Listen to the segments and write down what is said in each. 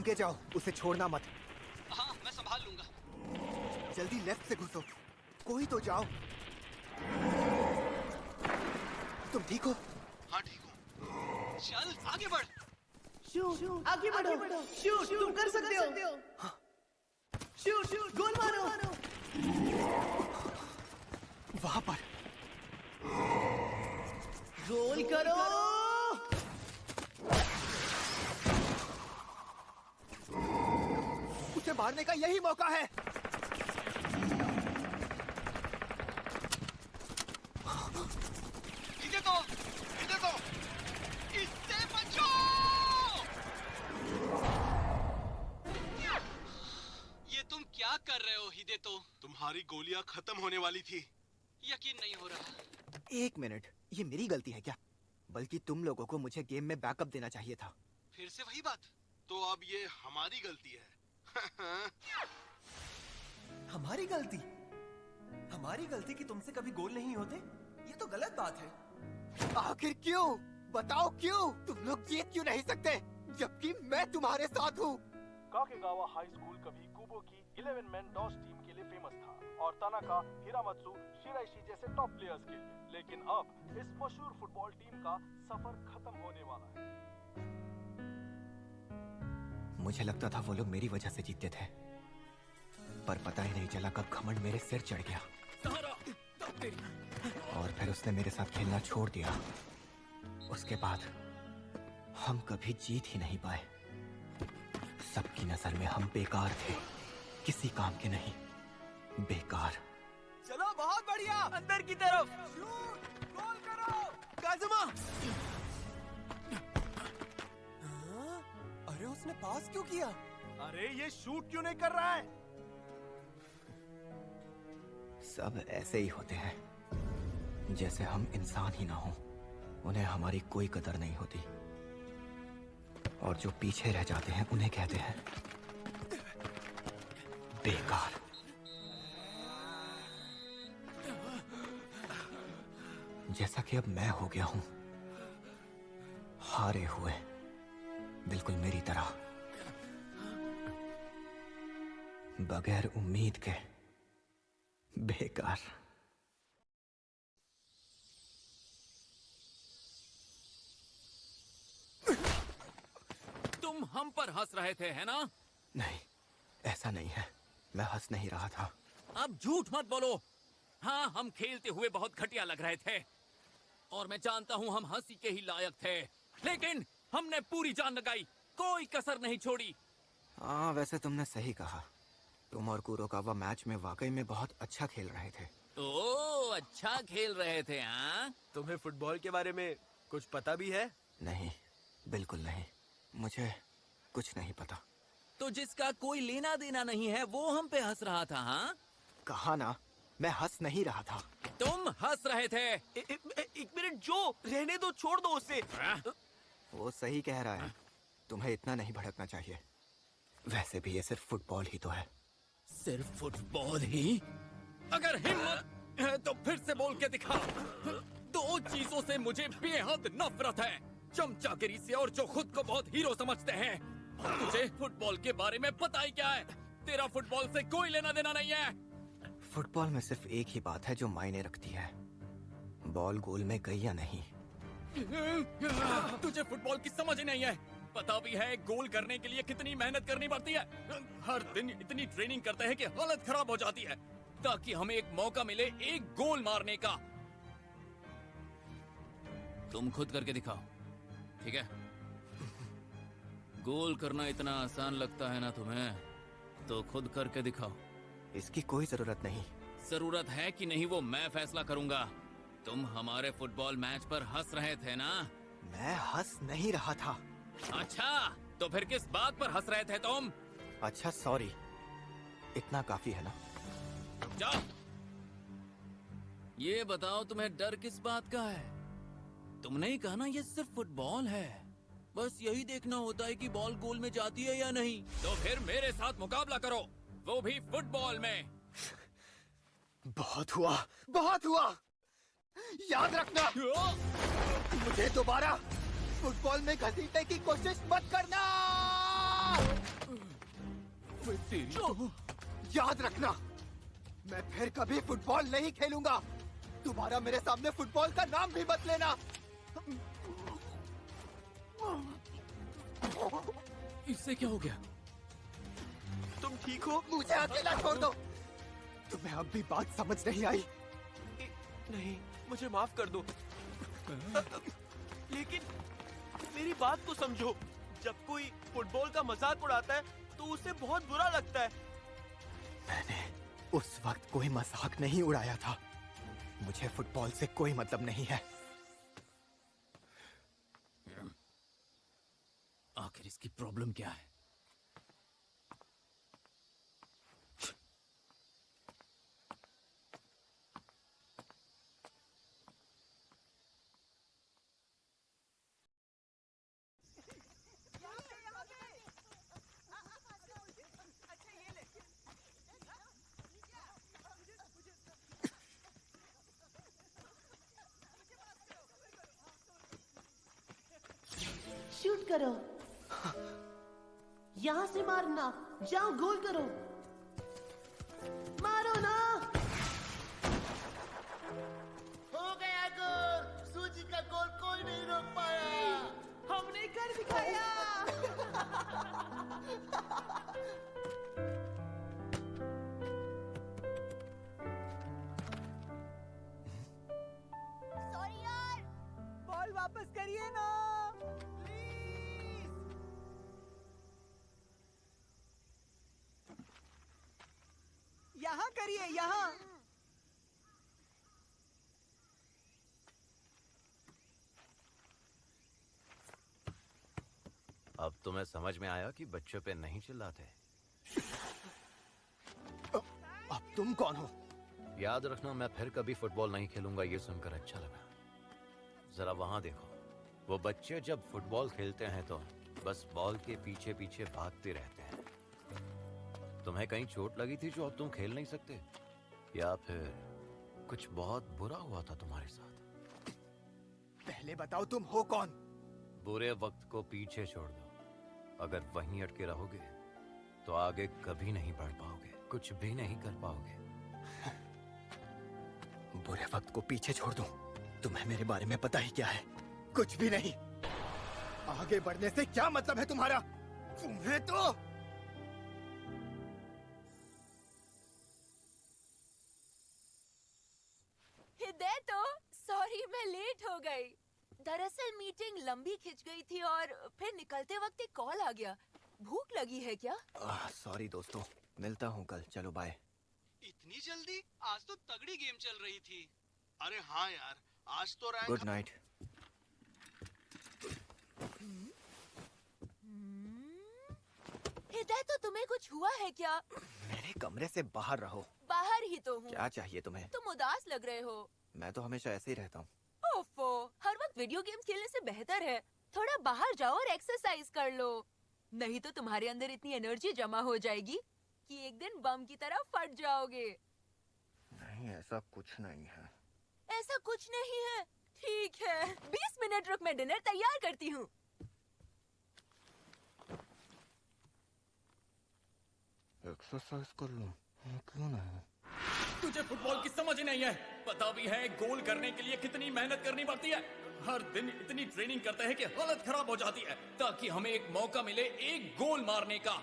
आगे जाओ, उसे छोड़ना मत। हाँ, मैं संभाल लूंगा। जल्दी लेफ्ट से घुसो, कोई तो जाओ। तुम ठीक हो? हाँ ठीक हूँ। चल आगे बढ़। शूट, आगे बढ़ो। शूट, तुम कर सकते हो। शूट, गोल मारो। वहां पर गोल करो। उसे मारने का यही मौका है। इधर तो, इधर तो। इससे बचो। ये तुम क्या कर रहे हो हिदेतो? तुम्हारी गोलियां खत्म होने वाली थी। यकीन नहीं हो रहा। एक मिनट, ये मेरी गलती है क्या? बल्कि तुम लोगों को मुझे गेम में बैकअप देना चाहिए था। फिर से वही बात। तो अब ये हमारी गलती है। हमारी गलती? हमारी गलती कि तुमसे कभी गोल नहीं होते? ये तो गलत बात है। आखिर क्यों? बताओ क्यों? तुम लोग जीत क्यों नहीं सकते जबकि मैं तुम्हारे साथ हूँ? काकेगावा हाई स्कूल कभी कुबो की 11 मैन डॉस टीम के लिए फेमस था और तानाका, हिरामत्सु, शिराइशी जैसे टॉप प्लेयर्स के लिए। लेकिन अब इस मशहूर फुटबॉल टीम का सफर खत्म होने वाला है। मुझे लगता था वो लोग मेरी वजह से जीतते थे, पर पता ही नहीं चला कब घमंड मेरे सिर चढ़ गया और फिर उसने मेरे साथ खेलना छोड़ दिया। उसके बाद हम कभी जीत ही नहीं पाए। सबकी नजर में हम बेकार थे, किसी काम के नहीं, बेकार। चलो, बहुत बढ़िया। अंदर की तरफ शूट, गोल करो। काज़ुमा। हाँ? अरे उसने पास क्यों किया? अरे ये शूट क्यों नहीं कर रहा है? सब ऐसे ही होते हैं, जैसे हम इंसान ही ना हो। उन्हें हमारी कोई कदर नहीं होती और जो पीछे रह जाते हैं उन्हें कहते हैं बेकार। जैसा कि अब मैं हो गया हूं, हारे हुए, बिल्कुल मेरी तरह, बगैर उम्मीद के, बेकार। तुम हम पर हंस रहे थे, है ना? नहीं, ऐसा नहीं है। मैं हंस नहीं रहा था। अब झूठ मत बोलो। हाँ, हम खेलते हुए बहुत घटिया लग रहे थे और मैं जानता हूँ हम हंसी के ही लायक थे, लेकिन हमने पूरी जान लगाई, कोई कसर नहीं छोड़ी। हाँ, वैसे तुमने सही कहा। तुम और कुरोकावा मैच में वाकई में बहुत अच्छा खेल रहे थे। ओह, अच्छा खेल रहे थे। हाँ, तुम्हें फुटबॉल के बारे में कुछ पता भी है? नहीं, बिल्कुल नहीं। मुझे कुछ नहीं पता। तो जिसका कोई लेना देना नहीं है वो हम पे हंस रहा था। हाँ, कहा ना, मैं हंस नहीं रहा था। तुम हंस रहे थे। एक मिनट, जो रहने दो, छोड़ दो उसे। वो सही कह रहा है, तुम्हें इतना नहीं भड़कना चाहिए। वैसे भी ये सिर्फ फुटबॉल ही तो है। सिर्फ फुटबॉल ही? अगर हिम्मत है तो फिर से बोल के दिखा। दो चीजों से मुझे बेहद नफरत है, चमचागिरी से और जो खुद को बहुत हीरो समझते हैं। तुझे फुटबॉल के बारे में पता ही क्या है? तेरा फुटबॉल से कोई लेना देना नहीं है। फुटबॉल में सिर्फ एक ही बात है जो मायने रखती है, बॉल गोल में गई या नहीं। तुझे फुटबॉल की समझ ही नहीं है। पता भी है गोल करने के लिए कितनी मेहनत करनी पड़ती है। हर दिन इतनी ट्रेनिंग करते हैं कि हालत खराब हो जाती है ताकि हमें एक मौका मिले एक गोल मारने का। तुम खुद करके दिखाओ, ठीक है? गोल करना इतना आसान लगता है ना तुम्हें, तो खुद करके दिखाओ। इसकी कोई जरूरत नहीं। जरूरत है कि नहीं वो मैं फैसला करूंगा। तुम हमारे फुटबॉल मैच पर हंस रहे थे ना? मैं हंस नहीं रहा था। अच्छा, तो फिर किस बात पर हंस रहे थे तुम? अच्छा, सॉरी। इतना काफी है ना? जाओ। ये बताओ तुम्हें डर किस बात का है? तुमने ही कहा ना ये सिर्फ फुटबॉल है, बस यही देखना होता है कि बॉल गोल में जाती है या नहीं। तो फिर मेरे साथ मुकाबला करो, वो भी फुटबॉल में। बहुत हुआ, बहुत हुआ। याद रखना, मुझे दोबारा फुटबॉल में घसीटने की कोशिश मत करना। याद रखना, मैं फिर कभी फुटबॉल नहीं खेलूंगा। दोबारा मेरे सामने फुटबॉल का नाम भी मत लेना। इससे क्या हो गया? तुम ठीक हो? मुझे अकेला छोड़ दो। तुम्हें अब भी बात समझ नहीं आई? नहीं, मुझे माफ कर दो। लेकिन मेरी बात तो समझो, जब कोई फुटबॉल का मजाक उड़ाता है तो उसे बहुत बुरा लगता है। मैंने उस वक्त कोई मजाक नहीं उड़ाया था। मुझे फुटबॉल से कोई मतलब नहीं है। आखिर इसकी प्रॉब्लम क्या है? शूट करो। यहाँ से मारना। जाओ, गोल करो। मारो ना। हो गया गोल। सूजी का गोल कोई नहीं रोक पाया। हमने कर दिखाया। सॉरी यार। बॉल वापस करिए ना, प्लीज। यहाँ करिए, यहाँ। अब तुम्हें समझ में आया कि बच्चों पे नहीं चिल्लाते। अब तुम कौन हो? याद रखना, मैं फिर कभी फुटबॉल नहीं खेलूंगा। ये सुनकर अच्छा लगा। जरा वहां देखो, वो बच्चे जब फुटबॉल खेलते हैं तो बस बॉल के पीछे पीछे भागते रहते हैं। तुम्हें कहीं चोट लगी थी जो अब तुम खेल नहीं सकते, या फिर कुछ बहुत बुरा हुआ था तुम्हारे साथ? पहले बताओ तुम हो कौन? बुरे वक्त को पीछे छोड़ दो। अगर वहीं अटके रहोगे तो आगे कभी नहीं बढ़ पाओगे, कुछ भी नहीं कर पाओगे। बुरे वक्त को पीछे छोड़ दूं? तुम्हें मेरे बारे में पता ही क्या है? कुछ भी नहीं। आगे बढ़ने से क्या मतलब है तुम्हारा? तुम्हें तो हृदय, तो सॉरी मैं लेट हो गई। दरअसल मीटिंग लंबी खिंच गई थी और फिर निकलते वक्त एक कॉल आ गया। भूख लगी है क्या? सॉरी दोस्तों, मिलता हूँ कल। चलो बाय। इतनी जल्दी? आज तो तगड़ी गेम चल रही थी। अरे हाँ यार, आज तो रैंक। Good night. हृदय, तो तुम्हें कुछ हुआ है क्या? मेरे कमरे से बाहर रहो। बाहर ही तो हूँ। क्या चाहिए तुम्हें? तुम उदास लग रहे हो। मैं तो हमेशा ऐसे ही रहता हूँ। ओफो, हर वक्त वीडियो गेम्स खेलने से बेहतर है थोड़ा बाहर जाओ और एक्सरसाइज कर लो। नहीं तो तुम्हारे अंदर इतनी एनर्जी जमा हो जाएगी कि एक दिन बम की तरह फट जाओगे। नहीं, ऐसा कुछ नहीं है। ऐसा कुछ नहीं है? ठीक है, 20 मिनट रुक, मैं डिनर तैयार करती हूँ। एक्सरसाइज कर लो, क्यों नहीं? तुझे फुटबॉल की समझ ही नहीं है। पता भी है गोल करने के लिए कितनी मेहनत करनी पड़ती है। हर दिन इतनी ट्रेनिंग करते हैं कि हालत खराब हो जाती है ताकि हमें एक मौका मिले एक गोल मारने का।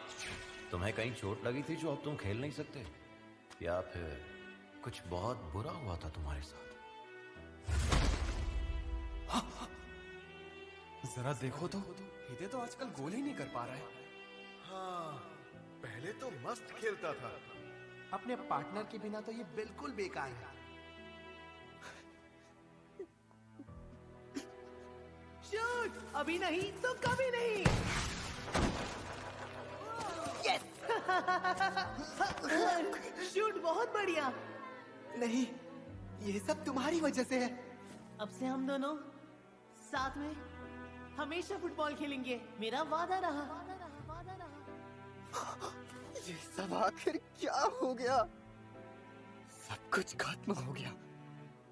तुम्हें कहीं चोट लगी थी जो अब तुम खेल नहीं सकते, या फिर कुछ बहुत बुरा हुआ था तुम्हारे साथ? जरा देखो तो, हिदे तो आजकल गोल ही नहीं कर पा रहा है। हाँ, पहले तो मस्त खेलता था। अपने पार्टनर के बिना तो ये बिल्कुल बेकार है। शूट! अभी नहीं तो कभी नहीं। यस! शूट बहुत बढ़िया। नहीं, ये सब तुम्हारी वजह से है। अब से हम दोनों साथ में हमेशा फुटबॉल खेलेंगे। मेरा वादा रहा। ये सब आखिर क्या हो गया? सब कुछ खत्म हो गया,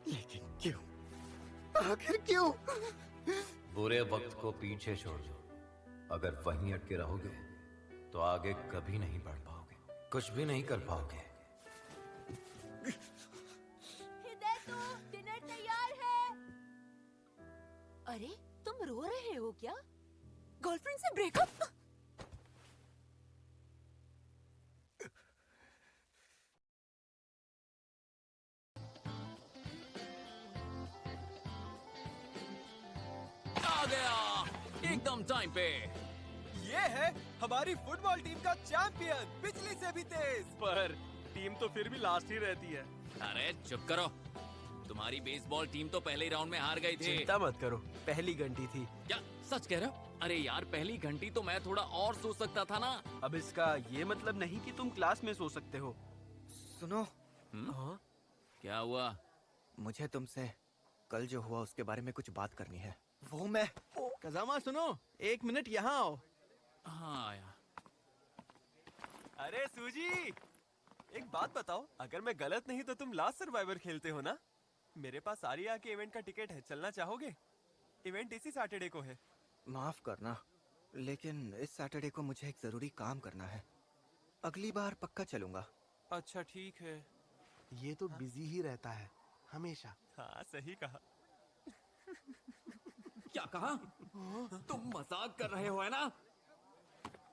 लेकिन क्यों? आखिर क्यों? बुरे वक्त को पीछे छोड़ दो। अगर वहीं अटके रहोगे तो आगे कभी नहीं बढ़ पाओगे, कुछ भी नहीं कर पाओगे। हिदेतो, डिनर तैयार है। अरे तुम रो रहे हो क्या? गर्लफ्रेंड से ब्रेकअप? आ गया एकदम टाइम पे। ये है हमारी फुटबॉल टीम का चैंपियन, बिजली से भी तेज। पर टीम तो फिर भी लास्ट ही रहती है। अरे चुप करो, तुम्हारी बेसबॉल टीम तो पहले राउंड में हार गई थी। चिंता मत करो, पहली घंटी थी। क्या सच कह रहे हो? अरे यार पहली घंटी तो मैं थोड़ा और सो सकता था ना। अब इसका ये मतलब नहीं कि तुम क्लास में सो सकते हो। सुनो, क्या हुआ? मुझे तुमसे कल जो हुआ उसके बारे में कुछ बात करनी है। वो मैं कजामा सुनो, 1 मिनट यहाँ आओ। हाँ यार। अरे सूजी, एक बात बताओ, अगर मैं गलत नहीं तो तुम लास्ट सर्वाइवर खेलते हो ना? मेरे पास आर्या के इवेंट का टिकट है, चलना चाहोगे? इवेंट इसी सैटरडे को है। माफ करना, लेकिन इस सैटरडे को मुझे एक जरूरी काम करना है। अगली बार पक्का चलूंगा। अच्छा ठीक है। ये तो बिजी ही रहता है हमेशा। हाँ सही कहा। क्या कहा? तुम मजाक कर रहे हो है ना?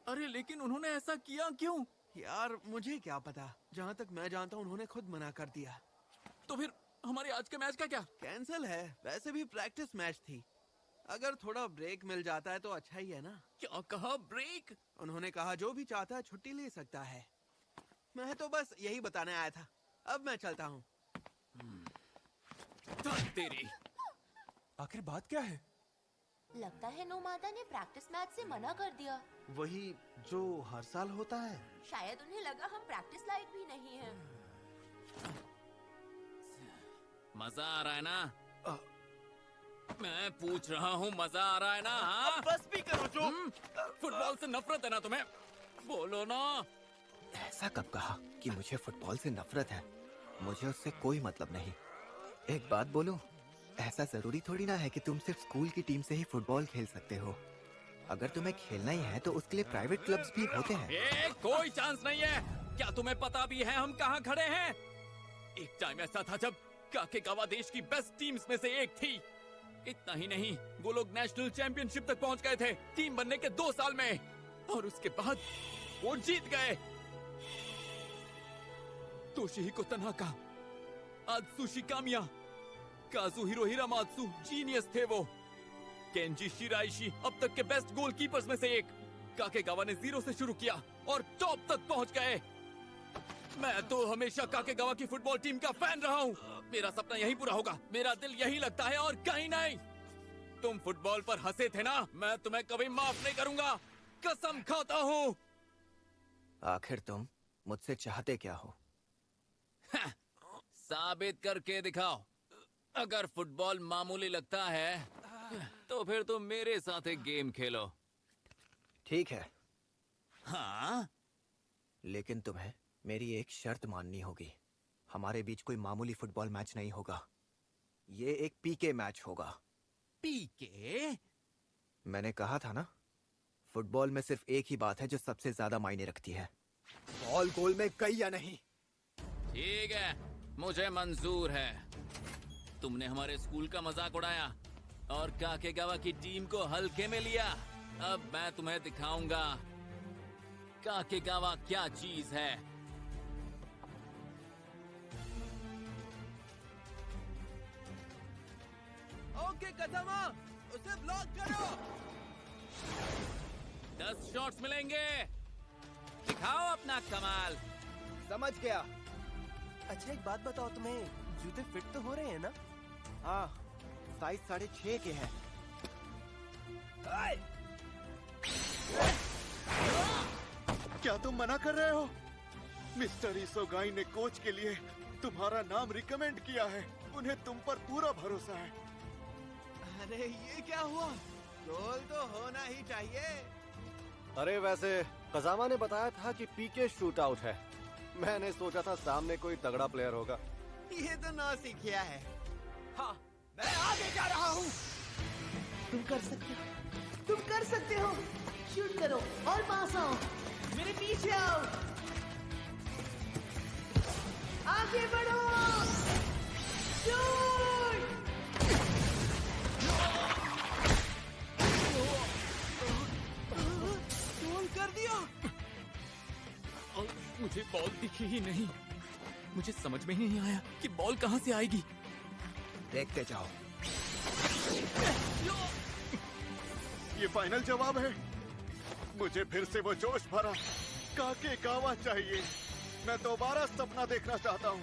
अरे लेकिन उन्होंने ऐसा किया क्यों? यार मुझे क्या पता, जहाँ तक मैं जानता हूँ उन्होंने खुद मना कर दिया। तो फिर हमारे आज के मैच का क्या? कैंसिल है, वैसे भी प्रैक्टिस मैच थी। अगर थोड़ा ब्रेक मिल जाता है तो अच्छा ही है ना। क्या कहा? ब्रेक? उन्होंने कहा जो भी चाहता है छुट्टी ले सकता है। मैं तो बस यही बताने आया था। अब मैं चलता हूँ। तेरी आखिर बात क्या है? लगता है नोमादा ने प्रैक्टिस मैच से मना कर दिया। वही जो हर साल होता है। शायद उन्हें लगा हम प्रैक्टिस लायक भी नहीं हैं। मजा आ रहा है ना? मैं पूछ रहा हूँ, मजा आ रहा है ना? हाँ? बस भी करो जो। फुटबॉल से नफरत है ना तुम्हें? बोलो ना। ऐसा कब कहा कि मुझे फुटबॉल से नफरत है? मुझे उससे कोई मतलब नहीं। एक बात बोलूं, ऐसा जरूरी थोड़ी ना है कि तुम सिर्फ स्कूल की टीम से ही फुटबॉल खेल सकते हो। अगर तुम्हें खेलना ही है तो उसके लिए प्राइवेट क्लब्स भी होते हैं। कोई चांस नहीं है। क्या तुम्हें पता भी है हम कहाँ खड़े हैं? एक टाइम ऐसा था जब काकेगावा देश की बेस्ट टीम्स में से एक थी। इतना ही नहीं, वो लोग नेशनल चैंपियनशिप तक पहुंच गए थे टीम बनने के 2 साल में, और उसके बाद वो जीत गए। तोशिहिको तनाका, आत्सुशी कामिया, काजुहिरो हिरामात्सु जीनियस थे वो। केंजी शिराइशी अब तक के बेस्ट गोलकीपर्स में से एक। काकेगावा ने 0 से शुरू किया और टॉप तक पहुंच गए। मैं तो हमेशा काकेगावा की फुटबॉल टीम का फैन रहा हूँ। मेरा सपना यही पूरा होगा। मेरा दिल यही लगता है और कहीं नहीं। तुम फुटबॉल पर हंसे थे ना, मैं तुम्हें कभी माफ नहीं करूंगा, कसम खाता हूँ। आखिर तुम मुझसे चाहते क्या हो? साबित करके दिखाओ। अगर फुटबॉल मामूली लगता है तो फिर तुम मेरे साथ एक गेम खेलो। ठीक है, हाँ? लेकिन तुम्हें मेरी एक शर्त माननी होगी। हमारे बीच कोई मामूली फुटबॉल मैच नहीं होगा। ये एक पीके मैच होगा। पीके? मैंने कहा था ना, फुटबॉल में सिर्फ एक ही बात है जो सबसे ज्यादा मायने रखती है, बॉल गोल में गई या नहीं। ठीक है, मुझे मंजूर है। तुमने हमारे स्कूल का मजाक उड़ाया और काकेगावा की टीम को हल्के में लिया। अब मैं तुम्हें दिखाऊंगा काकेगावा क्या चीज है। ओके कजामा, उसे ब्लॉक करो। 10 शॉट्स मिलेंगे। दिखाओ अपना कमाल। समझ गया। अच्छा एक बात बताओ, तुम्हें जूते फिट तो हो रहे हैं ना? हाँ, साइज 6.5 के हैं। क्या तुम मना कर रहे हो? मिस्टर इसोगाई ने कोच के लिए तुम्हारा नाम रिकमेंड किया है। उन्हें तुम पर पूरा भरोसा है। अरे ये क्या हुआ? गोल तो होना ही चाहिए। अरे वैसे कजामा ने बताया था कि पीके शूट आउट है। मैंने सोचा था सामने कोई तगड़ा प्लेयर होगा। ये तो नौसिखिया है। हाँ, मैं आगे जा रहा हूँ। तुम कर सकते हो, तुम कर सकते हो। शूट करो और पास आओ, मेरे पीछे आओ। आगे बढ़ो। शूट। गोल कर दिया। मुझे बॉल दिखी ही नहीं। मुझे समझ में ही नहीं आया कि बॉल कहां से आएगी। देखते जाओ। ये फाइनल जवाब है। मुझे फिर से वो जोश भरा काके कावा चाहिए। मैं दोबारा सपना देखना चाहता हूँ।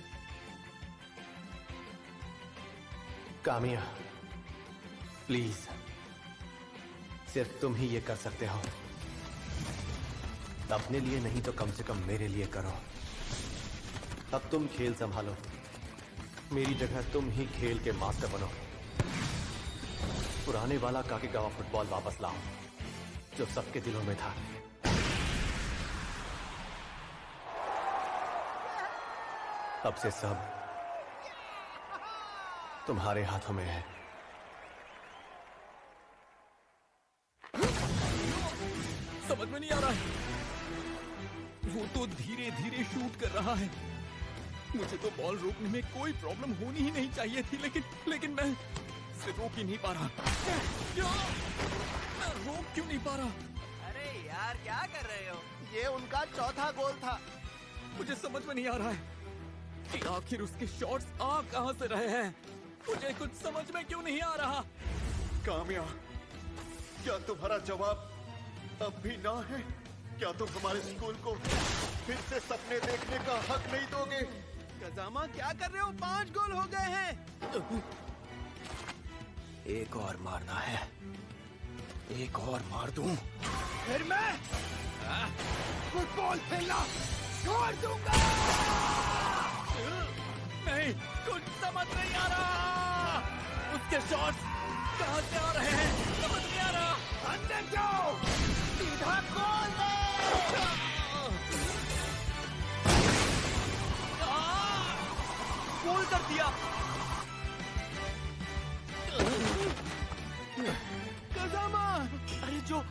कामिया, प्लीज, सिर्फ तुम ही ये कर सकते हो। अपने लिए नहीं तो कम से कम मेरे लिए करो। अब तुम खेल संभालो। मेरी जगह तुम ही खेल के मास्टर बनो। पुराने वाला काकेगावा फुटबॉल वापस लाओ, जो सबके दिलों में था। अब से सब तुम्हारे हाथों में है। समझ में नहीं आ रहा है। वो तो धीरे धीरे शूट कर रहा है। मुझे तो बॉल रोकने में कोई प्रॉब्लम होनी ही नहीं चाहिए थी, लेकिन मैं इसे रोक ही नहीं पा रहा। मैं रोक क्यों नहीं पा रहा? अरे यार क्या कर रहे हो? ये उनका चौथा गोल था। मुझे समझ में नहीं आ रहा है कि आखिर उसके शॉट्स आ कहां से रहे हैं। मुझे कुछ समझ में क्यों नहीं आ रहा। कामिया, क्या तुम्हारा जवाब अब भी ना है? क्या तुम हमारे स्कूल को फिर से सपने देखने का हक नहीं दोगे? कजामा क्या कर रहे हो? 5 गोल हो गए हैं। एक और मारना है। एक और मार दूं। फिर मैं फुटबॉल खेलना छोड़ दूंगा। नहीं, कुछ समझ नहीं आ रहा। उसके शॉट्स कहां से आ रहे हैं? समझ नहीं आ रहा। अंदर जाओ, सीधा गोल दे। गोल कर दिया। कजामा, अरे जो,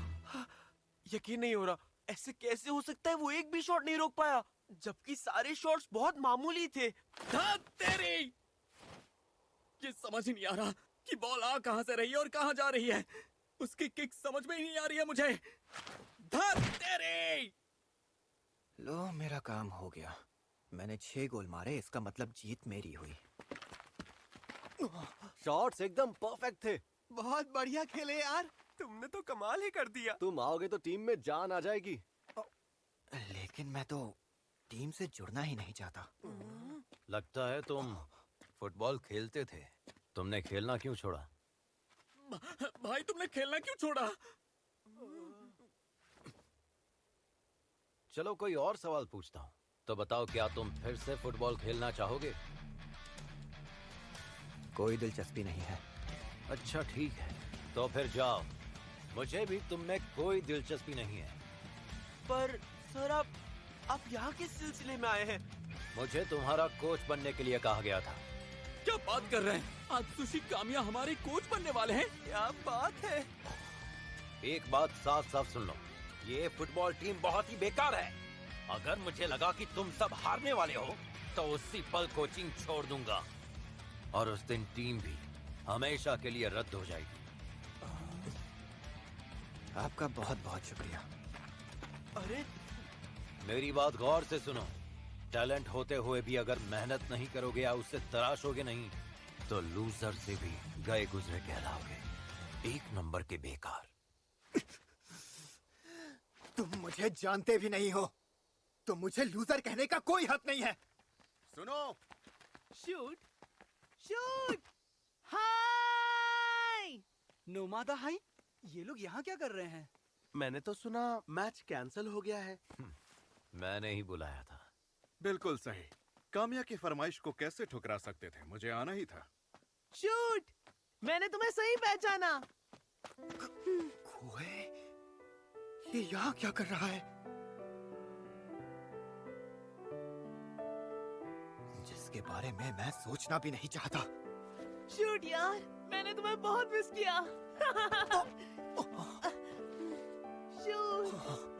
यकीन नहीं हो रहा। ऐसे कैसे हो सकता है? वो एक भी शॉट नहीं रोक पाया, जबकि सारे शॉट्स बहुत मामूली थे। तेरी ये समझ ही नहीं आ रहा कि बॉल आ कहां से रही है और कहां जा रही है। उसकी किक समझ में ही नहीं आ रही है मुझे। तेरी लो, मेरा काम हो गया। मैंने 6 गोल मारे, इसका मतलब जीत मेरी हुई। शॉट्स एकदम परफेक्ट थे। बहुत बढ़िया खेले यार। तुमने तो कमाल ही कर दिया। तुम आओगे तो टीम में जान आ जाएगी। लेकिन मैं तो टीम से जुड़ना ही नहीं चाहता। लगता है तुम फुटबॉल खेलते थे। तुमने खेलना क्यों छोड़ा? भाई, तुमने खेलना क्यों छोड़ा? चलो कोई और सवाल पूछता हूँ। तो बताओ, क्या तुम फिर से फुटबॉल खेलना चाहोगे? कोई दिलचस्पी नहीं है। अच्छा ठीक है, तो फिर जाओ। मुझे भी तुम में कोई दिलचस्पी नहीं है। पर सर, आप यहाँ किस सिलसिले में आए हैं? मुझे तुम्हारा कोच बनने के लिए कहा गया था। क्या बात कर रहे हैं? आत्सुशी कामिया हमारे कोच बनने वाले हैं। क्या बात है? एक बात साफ साफ सुन लो, ये फुटबॉल टीम बहुत ही बेकार है। अगर मुझे लगा कि तुम सब हारने वाले हो तो उसी पल कोचिंग छोड़ दूंगा, और उस दिन टीम भी हमेशा के लिए रद्द हो जाएगी। आपका बहुत बहुत शुक्रिया। अरे मेरी बात गौर से सुनो। टैलेंट होते हुए भी अगर मेहनत नहीं करोगे या उससे तराशोगे नहीं, तो लूजर से भी गए गुजरे कहलाओगे। 1 नंबर के बेकार। तुम मुझे जानते भी नहीं हो, तो मुझे लूजर कहने का कोई हक नहीं है। सुनो, शूट, शूट। हाय नोमादा, हाय। ये लोग यहाँ क्या कर रहे हैं? मैंने तो सुना मैच कैंसिल हो गया है। मैंने ही बुलाया था। बिल्कुल सही। कामिया की फरमाइश को कैसे ठुकरा सकते थे? मुझे आना ही था। शूट, मैंने तुम्हें सही पहचाना। खोए, ये यहाँ क्या कर रहा है? जिसके बारे में मैं सोचना भी नहीं चाहता। शूट यार, मैंने तुम्हें बहुत मिस किया। शूट।